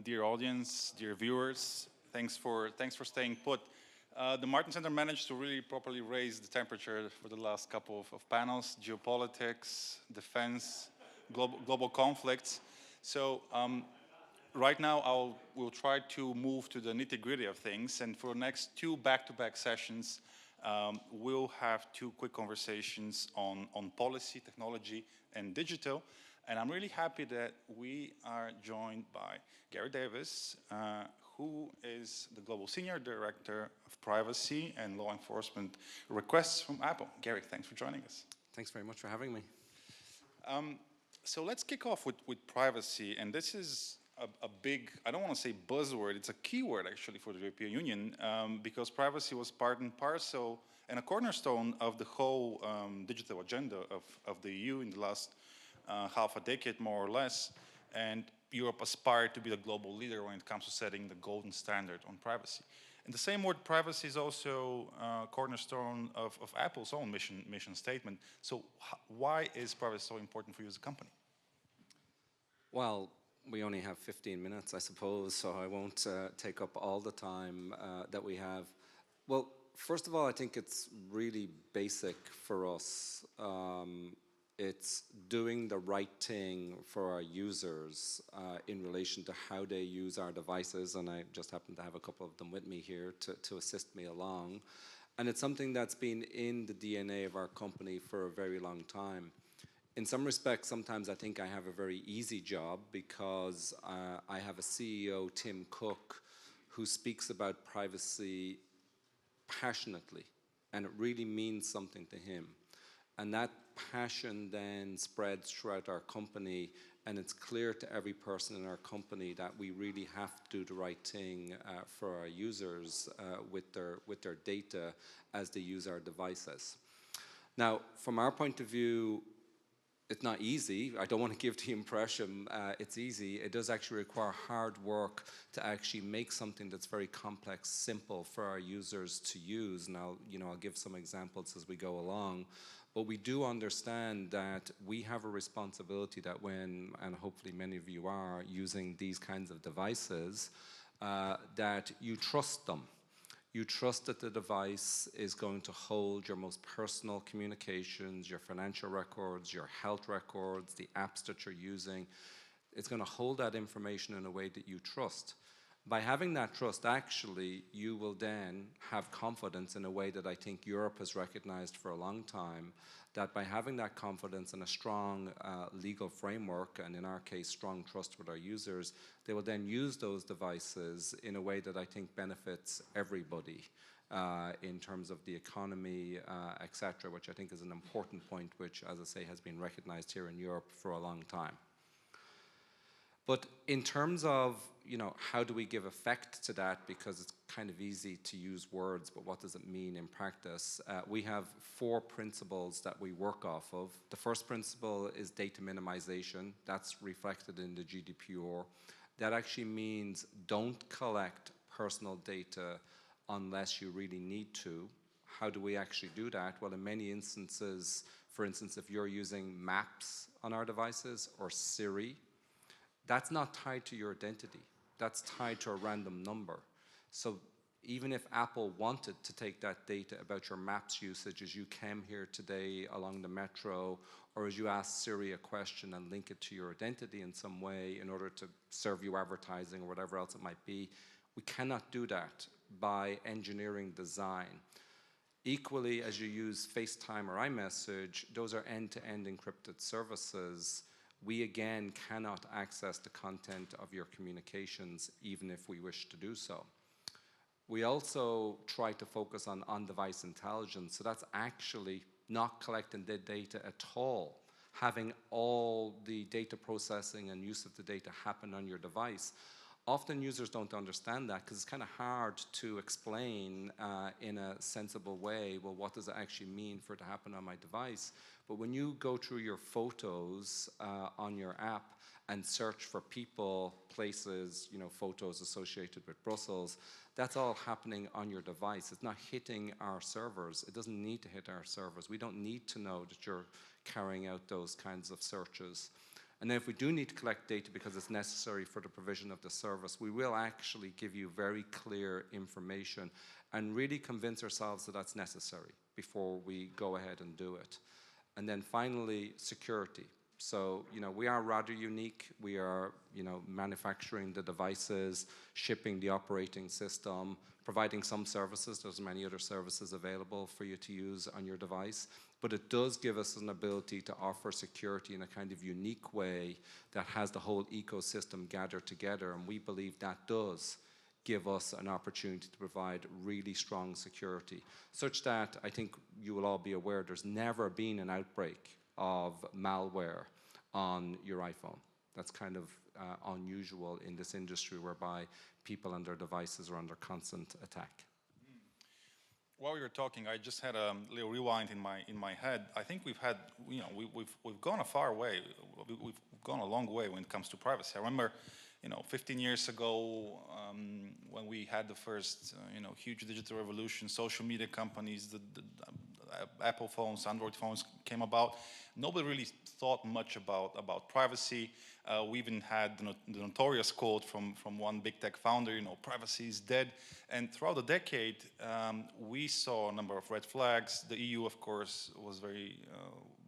dear audience, dear viewers. Thanks for staying put. The Martin Center managed to really properly raise the temperature for the last couple of panels: geopolitics, defense, global conflicts. So right now we'll try to move to the nitty-gritty of things, and for the next two back-to-back sessions, we'll have two quick conversations on policy, technology, and digital. And I'm really happy that we are joined by Gary Davis, who is the Global Senior Director of Privacy and Law Enforcement Requests from Apple. Gary, thanks for joining us. Thanks very much for having me. So let's kick off with privacy, and this is a big, I don't want to say buzzword, it's a keyword actually for the European Union, because privacy was part and parcel and a cornerstone of the whole digital agenda of the EU in the last half a decade, more or less, and Europe aspired to be the global leader when it comes to setting the golden standard on privacy. In the same word, privacy is also a cornerstone of Apple's own mission statement. So why is privacy so important for you as a company? Well, we only have 15 minutes, I suppose, so I won't take up all the time that we have. Well, first of all, I think it's really basic for us. It's doing the right thing for our users in relation to how they use our devices, and I just happen to have a couple of them with me here to assist me along. And it's something that's been in the DNA of our company for a very long time. In some respects, sometimes I think I have a very easy job because I have a CEO, Tim Cook, who speaks about privacy passionately, and it really means something to him. And that passion then spreads throughout our company, and it's clear to every person in our company that we really have to do the right thing for our users with their data as they use our devices. Now, from our point of view, it's not easy. I don't want to give the impression it's easy. It does actually require hard work to actually make something that's very complex simple for our users to use. And I'll give some examples as we go along. But we do understand that we have a responsibility that when, and hopefully many of you are, using these kinds of devices, that you trust them. You trust that the device is going to hold your most personal communications, your financial records, your health records, the apps that you're using. It's going to hold that information in a way that you trust. By having that trust, actually, you will then have confidence in a way that I think Europe has recognized for a long time, that by having that confidence and a strong legal framework, and in our case, strong trust with our users, they will then use those devices in a way that I think benefits everybody in terms of the economy, et cetera, which I think is an important point, which, as I say, has been recognized here in Europe for a long time. But in terms of, how do we give effect to that? Because it's kind of easy to use words, but what does it mean in practice? We have 4 principles that we work off of. The first principle is data minimization. That's reflected in the GDPR. That actually means don't collect personal data unless you really need to. How do we actually do that? Well, in many instances, for instance, if you're using Maps on our devices or Siri, that's not tied to your identity. That's tied to a random number. So even if Apple wanted to take that data about your Maps usage as you came here today along the metro, or as you ask Siri a question and link it to your identity in some way in order to serve you advertising or whatever else it might be, we cannot do that by engineering design. Equally, as you use FaceTime or iMessage, those are end-to-end encrypted services. We again cannot access the content of your communications even if we wish to do so. We also try to focus on on-device intelligence, so that's actually not collecting the data at all, having all the data processing and use of the data happen on your device. Often users don't understand that because it's kind of hard to explain in a sensible way, well, what does it actually mean for it to happen on my device? But when you go through your photos on your app and search for people, places, photos associated with Brussels, that's all happening on your device. It's not hitting our servers. It doesn't need to hit our servers. We don't need to know that you're carrying out those kinds of searches. And then if we do need to collect data because it's necessary for the provision of the service, we will actually give you very clear information and really convince ourselves that that's necessary before we go ahead and do it. And then finally, security. So, we are rather unique. We are, manufacturing the devices, shipping the operating system, providing some services. There's many other services available for you to use on your device. But it does give us an ability to offer security in a kind of unique way that has the whole ecosystem gathered together. And we believe that does give us an opportunity to provide really strong security, such that I think you will all be aware there's never been an outbreak of malware on your iPhone. That's kind of unusual in this industry, whereby people and their devices are under constant attack. While we were talking, I just had a little rewind in my head. I think we've had, we've gone a far way. We've gone a long way when it comes to privacy. I remember, 15 years ago, when we had the first, huge digital revolution, social media companies, the Apple phones, Android phones came about. Nobody really thought much about privacy. We even had the notorious quote from one big tech founder, privacy is dead. And throughout the decade, we saw a number of red flags. The EU, of course, was very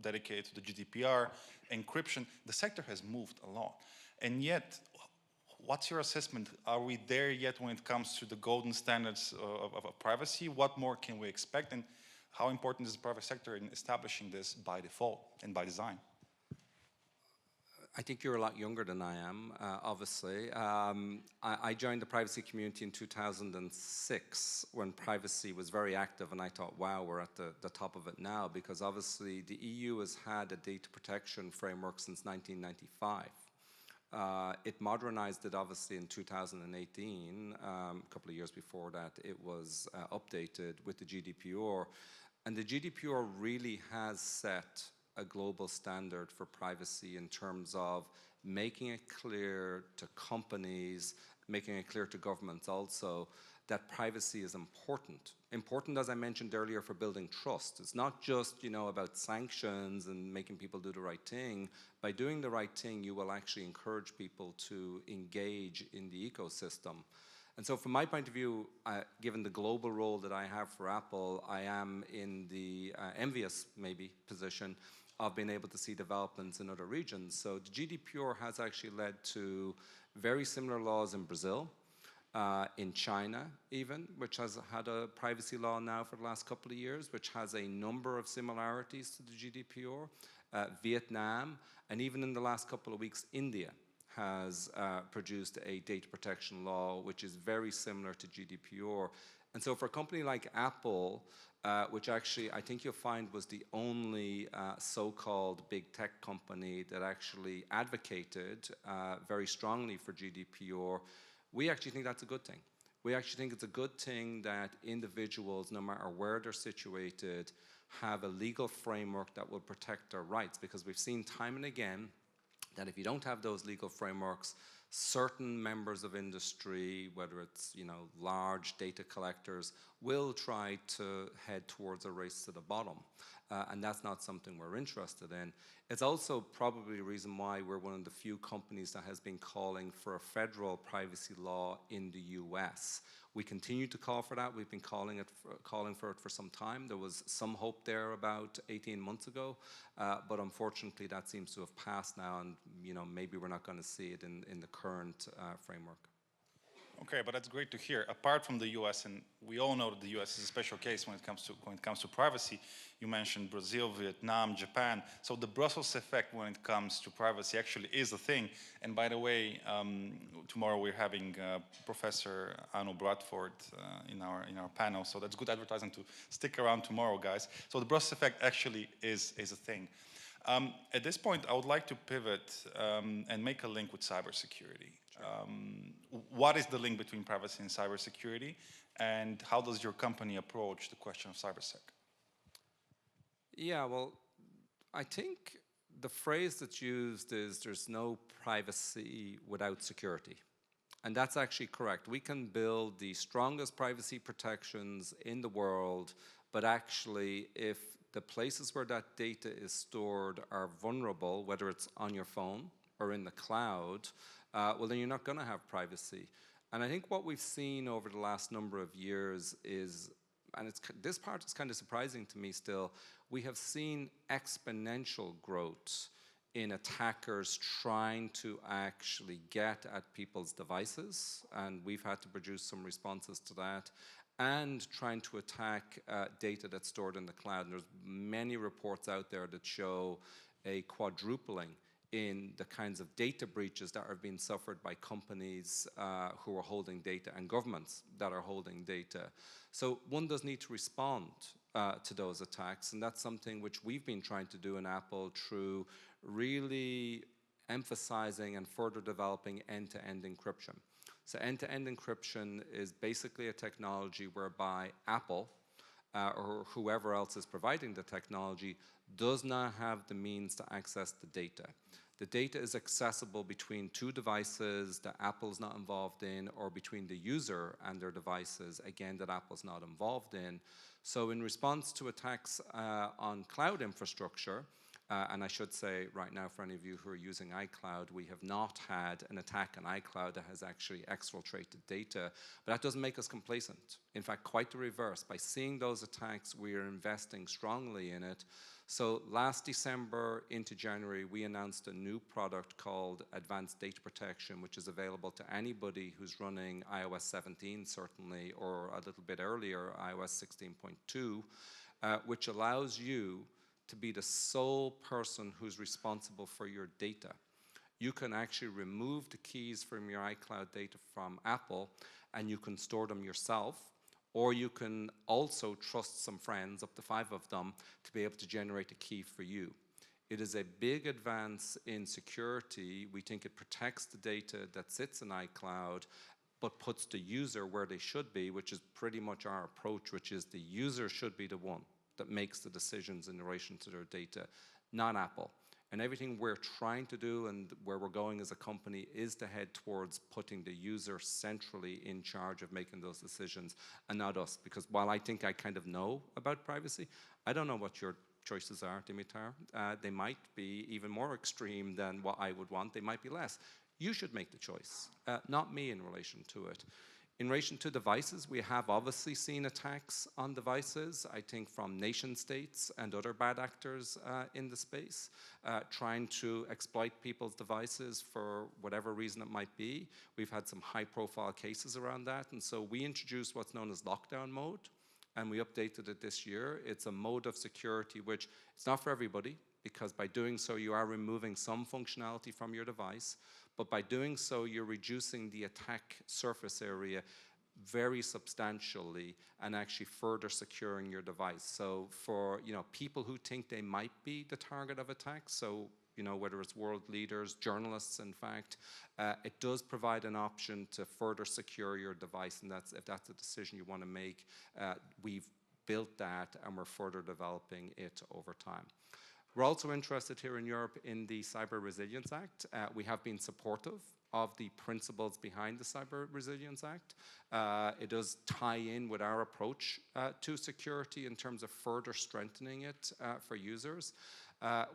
dedicated to the GDPR, encryption. The sector has moved a lot. And yet, what's your assessment? Are we there yet when it comes to the golden standards of privacy? What more can we expect? And how important is the private sector in establishing this by default and by design? I think you're a lot younger than I am, obviously. I joined the privacy community in 2006 when privacy was very active, and I thought, wow, we're at the top of it now, because obviously the EU has had a data protection framework since 1995. It modernized it obviously in 2018. A couple of years before that, it was updated with the GDPR. And the GDPR really has set a global standard for privacy in terms of making it clear to companies, making it clear to governments also, that privacy is important. Important, as I mentioned earlier, for building trust. It's not just, about sanctions and making people do the right thing. By doing the right thing, you will actually encourage people to engage in the ecosystem. And so from my point of view, given the global role that I have for Apple, I am in the envious, maybe, position of being able to see developments in other regions. So the GDPR has actually led to very similar laws in Brazil, in China even, which has had a privacy law now for the last couple of years, which has a number of similarities to the GDPR, Vietnam, and even in the last couple of weeks, India has produced a data protection law which is very similar to GDPR. And so for a company like Apple, which actually I think you'll find was the only so-called big tech company that actually advocated very strongly for GDPR, we actually think that's a good thing. We actually think it's a good thing that individuals, no matter where they're situated, have a legal framework that will protect their rights, because we've seen time and again that if you don't have those legal frameworks, certain members of industry, whether it's large data collectors, will try to head towards a race to the bottom. And that's not something we're interested in. It's also probably a reason why we're one of the few companies that has been calling for a federal privacy law in the US. We continue to call for that. We've been calling for it for some time. There was some hope there about 18 months ago, but unfortunately that seems to have passed now, and maybe we're not going to see it in the current framework. Okay, but that's great to hear. Apart from the U.S., and we all know that the U.S. is a special case when it comes to privacy. You mentioned Brazil, Vietnam, Japan. So the Brussels effect when it comes to privacy actually is a thing. And by the way, tomorrow we're having Professor Anu Bradford in our panel. So that's good advertising to stick around tomorrow, guys. So the Brussels effect actually is a thing. At this point, I would like to pivot and make a link with cybersecurity. What is the link between privacy and cybersecurity, and how does your company approach the question of cybersec? Yeah, well, I think the phrase that's used is there's no privacy without security. And that's actually correct. We can build the strongest privacy protections in the world, but actually if the places where that data is stored are vulnerable, whether it's on your phone, or in the cloud, well, then you're not going to have privacy. And I think what we've seen over the last number of years is, and this part is kind of surprising to me still, we have seen exponential growth in attackers trying to actually get at people's devices, and we've had to produce some responses to that, and trying to attack data that's stored in the cloud. And there's many reports out there that show a quadrupling in the kinds of data breaches that are being suffered by companies who are holding data and governments that are holding data. So one does need to respond to those attacks, and that's something which we've been trying to do in Apple through really emphasizing and further developing end-to-end encryption. So end-to-end encryption is basically a technology whereby Apple or whoever else is providing the technology does not have the means to access the data. The data is accessible between two devices that Apple's not involved in, or between the user and their devices, again, that Apple's not involved in. So in response to attacks on cloud infrastructure, and I should say right now, for any of you who are using iCloud, we have not had an attack on iCloud that has actually exfiltrated data, but that doesn't make us complacent. In fact, quite the reverse. By seeing those attacks, we are investing strongly in it. So last December into January, we announced a new product called Advanced Data Protection, which is available to anybody who's running iOS 17, certainly, or a little bit earlier, iOS 16.2, which allows you to be the sole person who's responsible for your data. You can actually remove the keys from your iCloud data from Apple, and you can store them yourself, or you can also trust some friends, up to 5 of them, to be able to generate a key for you. It is a big advance in security. We think it protects the data that sits in iCloud, but puts the user where they should be, which is pretty much our approach, which is the user should be the one that makes the decisions in relation to their data, not Apple. And everything we're trying to do and where we're going as a company is to head towards putting the user centrally in charge of making those decisions, and not us. Because while I think I kind of know about privacy, I don't know what your choices are, Dimitar. They might be even more extreme than what I would want. They might be less. You should make the choice, not me in relation to it. In relation to devices, we have obviously seen attacks on devices, I think from nation states and other bad actors in the space, trying to exploit people's devices for whatever reason it might be. We've had some high-profile cases around that, and so we introduced what's known as lockdown mode, and we updated it this year. It's a mode of security which it's not for everybody, because by doing so you are removing some functionality from your device, but by doing so you're reducing the attack surface area very substantially and actually further securing your device. So for people who think they might be the target of attacks, so whether it's world leaders, journalists, in fact, it does provide an option to further secure your device, and if that's a decision you want to make, we've built that and we're further developing it over time. We're also interested here in Europe in the Cyber Resilience Act. We have been supportive of the principles behind the Cyber Resilience Act. It does tie in with our approach to security in terms of further strengthening it for users.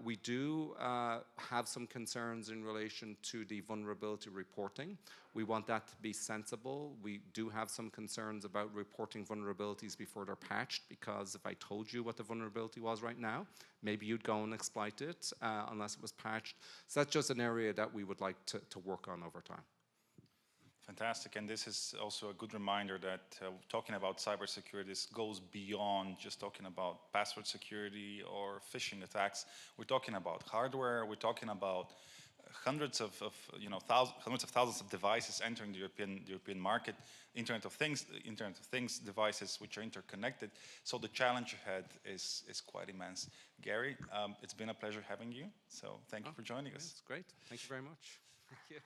We do have some concerns in relation to the vulnerability reporting. We want that to be sensible. We do have some concerns about reporting vulnerabilities before they're patched, because if I told you what the vulnerability was right now, maybe you'd go and exploit it unless it was patched. So that's just an area that we would like to work on over time. Fantastic, and this is also a good reminder that talking about cybersecurity, this goes beyond just talking about password security or phishing attacks. We're talking about hardware. We're talking about hundreds of thousands of devices entering the European market. Internet of Things devices which are interconnected. So the challenge ahead is quite immense. Gary, it's been a pleasure having you. So thank you for joining us. It's great. Thank you very much. Thank you.